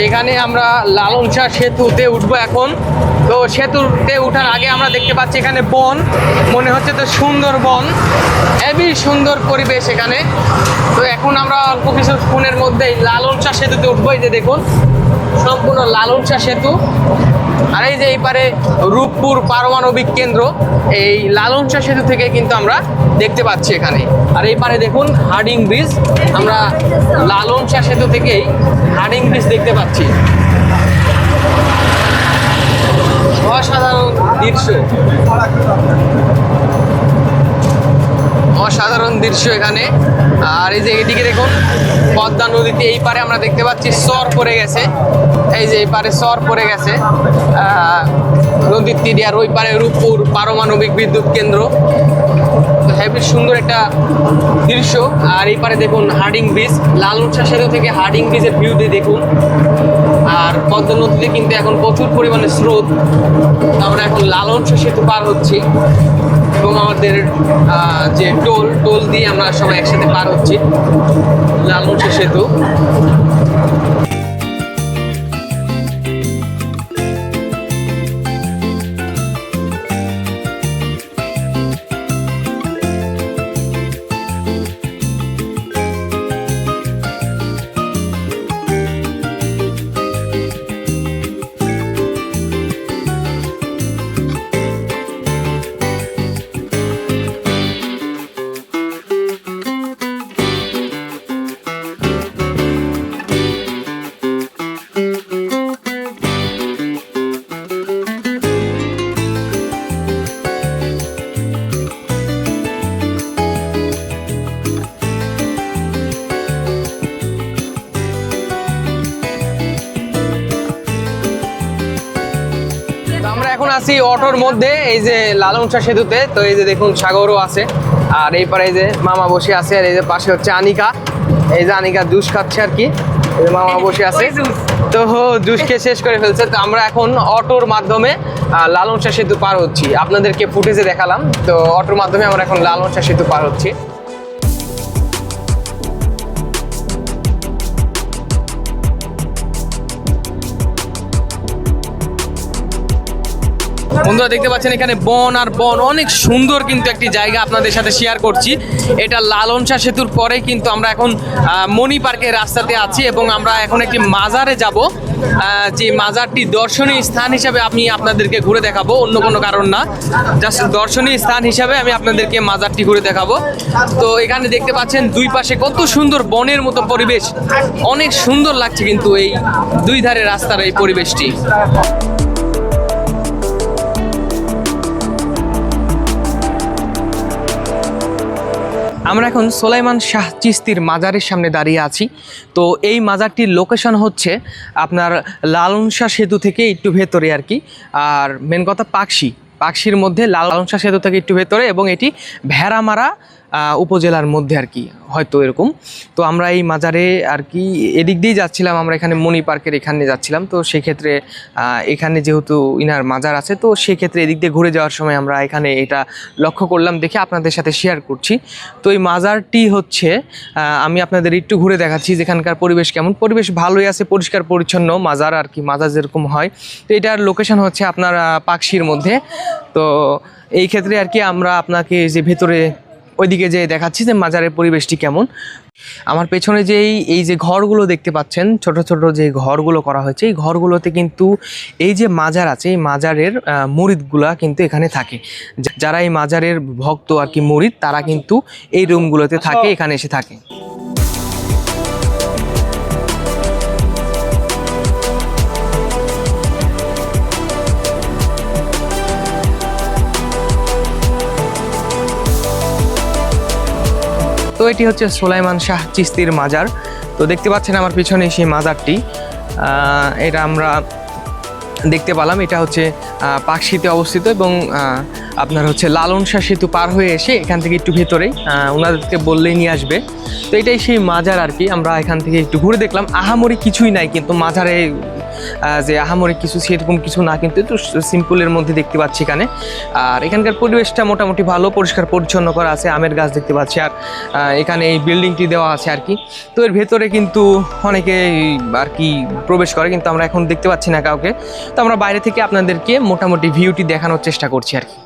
এখানে আমরা লালন শাহ সেতুতে উঠবো এখন। তো সেতুতে ওঠার আগে আমরা দেখতে পাচ্ছি এখানে বন, মনে হচ্ছে তো সুন্দর বন, হেবি সুন্দর পরিবেশ এখানে। তো এখন আমরা অল্প কিছু ফোনের মধ্যেই লালন শাহ সেতুতে উঠবো। এই যে দেখুন সম্পূর্ণ লালন শাহ সেতু, আর এই যে এই পারে রূপপুর পারমাণবিক কেন্দ্র, এই লালন শাহ সেতু থেকে কিন্তু আমরা দেখতে পাচ্ছি এখানে। আর এই পারে দেখুন হার্ডিং ব্রিজ, আমরা লালন শাহ সেতু থেকেই হার্ডিং ব্রিজ দেখতে পাচ্ছি। অসাধারণ দৃশ্য, অসাধারণ দৃশ্য এখানে। আর এই যে এদিকে দেখুন পদ্মা নদীতে এই পারে আমরা দেখতে পাচ্ছি চর পড়ে গেছে, এই যে এই পারে চর পড়ে গেছে নদীর তীরে। আর ওই পারে রূপপুর পারমাণবিক বিদ্যুৎ কেন্দ্র, হেবি সুন্দর একটা দৃশ্য। আর এই পারে দেখুন হার্ডিং ব্রিজ, লালন শাহ সেতু থেকে হার্ডিং ব্রিজের ভিউটি দেখুন। আর পদ্মা নদীতে কিন্তু এখন প্রচুর পরিমাণে স্রোত। আমরা এখন লালন শাহ সেতু পার হচ্ছি এবং আমাদের যে টোল দিয়ে আমরা সবাই একসাথে পার হচ্ছি লালন শাহ সেতু। এখন আছি অটোর মধ্যে এই যে লালন শাহ সেতুতে। তো এই যে দেখুন সাগরও আছে, আর এই পারে এই যে মামা বসে আছে, আর এই যে পাশে হচ্ছে আনিকা, এই যে আনিকা জুস খাচ্ছে আর কি, এই যে মামা বসে আছে। তো জুস খেয়ে শেষ করে ফেলছে। তো আমরা এখন অটোর মাধ্যমে লালন শাহ সেতু পার হচ্ছি, আপনাদেরকে ফুটেজে দেখালাম। তো অটোর মাধ্যমে আমরা এখন লালন শাহ সেতু পার হচ্ছি। বন্ধুরা দেখতে পাচ্ছেন এখানে বন আর বন, অনেক সুন্দর কিন্তু একটি জায়গা আপনাদের সাথে শেয়ার করছি। এটা লালন শাহ সেতুর পরে কিন্তু আমরা এখন মণি পার্কের রাস্তাতে আছি এবং আমরা এখন একটি মাজারে যাব, যে মাজারটি দর্শনীয় স্থান হিসাবে আমি আপনাদেরকে ঘুরে দেখাবো, অন্য কোনো কারণ না, জাস্ট দর্শনীয় স্থান হিসাবে আমি আপনাদেরকে মাজারটি ঘুরে দেখাবো। তো এখানে দেখতে পাচ্ছেন দুই পাশে কত সুন্দর বনের মতো পরিবেশ, অনেক সুন্দর লাগছে কিন্তু এই দুই ধারে রাস্তার এই পরিবেশটি। আমরা এখন সোলাইমান শাহ চিশতির মাজারের সামনে দাঁড়িয়ে আছি। তো এই মাজারটির লোকেশন হচ্ছে আপনার লালন শাহ সেতু থেকে একটু ভেতরে আর কি। আর মেন কথা পাকশির মধ্যে, লালন শাহ সেতু থেকে একটু ভেতরে, এবং এটি ভেড়ামারা উপজেলার মধ্যে আর কি, হয়তো এরকম। তো আমরা এই মাজারে আর কি এদিক দিয়েই যাচ্ছিলাম, আমরা এখানে মণি পার্কের এখানে যাচ্ছিলাম। তো সেক্ষেত্রে এখানে যেহেতু ইনার মাজার আছে, তো সেক্ষেত্রে এদিক দিয়ে ঘুরে যাওয়ার সময় আমরা এখানে এটা লক্ষ্য করলাম, দেখে আপনাদের সাথে শেয়ার করছি। তো এই মাজারটি হচ্ছে আমি আপনাদের একটু ঘুরে দেখাচ্ছি যেখানকার পরিবেশ কেমন। পরিবেশ ভালোই আছে, পরিষ্কার পরিচ্ছন্ন মাজার আর কি, মাজার যেরকম হয়। তো এটার লোকেশন হচ্ছে আপনার পাকশির মধ্যে। তো এই ক্ষেত্রে আর কি আমরা আপনাকে যে ভেতরে ওইদিকে যে দেখাচ্ছি যে মাজারের পরিবেশটি কেমন। আমার পেছনে যে এই যে ঘরগুলো দেখতে পাচ্ছেন, ছোট ছোট যে ঘরগুলো করা হয়েছে, এই ঘরগুলোতে কিন্তু এই যে মাজার আছে, এই মাজারের মুরিদগুলা কিন্তু এখানে থাকে। যারা এই মাজারের ভক্ত আর কি, মুরিদ, তারা কিন্তু এই রুমগুলোতে থাকে, এখানে এসে থাকে। তো এটি হচ্ছে সোলাইমান শাহ চিশতির মাজার। তো দেখতে পাচ্ছেন আমার পিছনে সেই মাজারটি, এটা আমরা দেখতে পেলাম। এটা হচ্ছে পাকশিতে অবস্থিত এবং আপনার হচ্ছে লালন শাহ সেতু পার হয়ে এসে এখান থেকে একটু ভেতরেই, ওনাদেরকে বললেই নিয়ে আসবে। তো এটাই সেই মাজার আর কি। আমরা এখান থেকে একটু ঘুরে দেখলাম, আহামরি কিছুই নাই, কিন্তু মাজারে যে আহামরি কিছু সেরকম কিছু না, কিন্তু একটু সিম্পলের মধ্যে দেখতে পাচ্ছি এখানে। আর এখানকার পরিবেশটা মোটামুটি ভালো, পরিষ্কার পরিচ্ছন্ন করা আছে, আমের গাছ দেখতে পাচ্ছি। আর এখানে এই বিল্ডিংটি দেওয়া আছে আর কি। তো এর ভেতরে কিন্তু অনেকে আর কি প্রবেশ করে, কিন্তু আমরা এখন দেখতে পাচ্ছি না কাউকে। তো আমরা বাইরে থেকে আপনাদেরকে মোটামুটি ভিউটি দেখানোর চেষ্টা করছি আর কি।